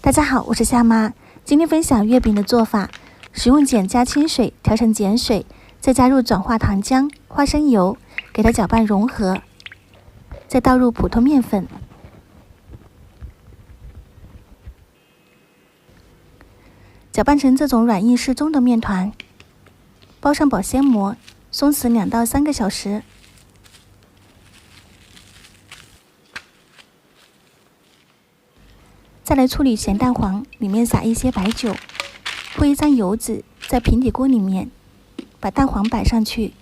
大家好，我是夏妈。今天分享月饼的做法，使用碱加清水调成碱水，再加入转化糖浆、花生油，给它搅拌融合，再倒入普通面粉，搅拌成这种软硬适中的面团，包上保鲜膜，松弛2到3个小时。再来处理咸蛋黄，里面撒一些白酒，铺一张油纸，在平底锅里面把蛋黄摆上去，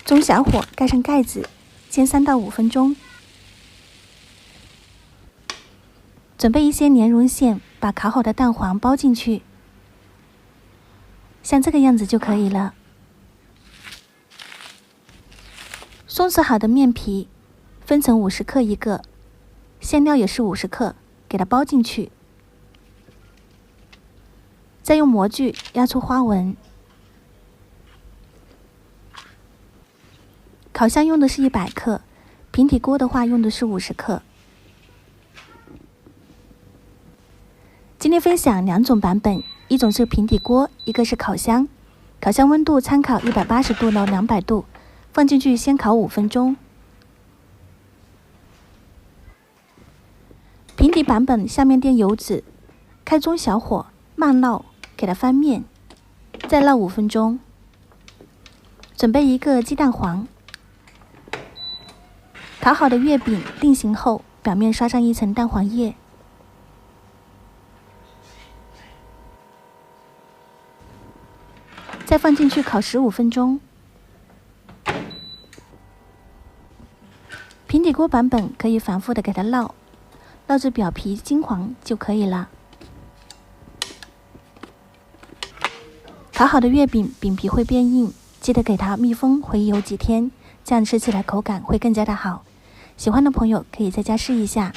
中小火盖上盖子，煎3到5分钟。准备一些莲蓉馅，把烤好的蛋黄包进去，像这个样子就可以了。松弛好的面皮分成50克一个。馅料也是50克，给它包进去，再用模具压出花纹。烤箱用的是100克，平底锅的话用的是50克。今天分享2种版本，一种是平底锅，一个是烤箱。烤箱温度参考180度到200度，放进去先烤5分钟。平底版本下面垫油纸，开中小火慢烙，给它翻面，再烙5分钟。准备一个鸡蛋黄，烤好的月饼定型后，表面刷上一层蛋黄液，再放进去烤15分钟。平底锅版本可以反复的给它烙至表皮金黄就可以了。烤好的月饼饼皮会变硬，记得给它密封回油几天，这样吃起来口感会更加的好。喜欢的朋友可以在家试一下。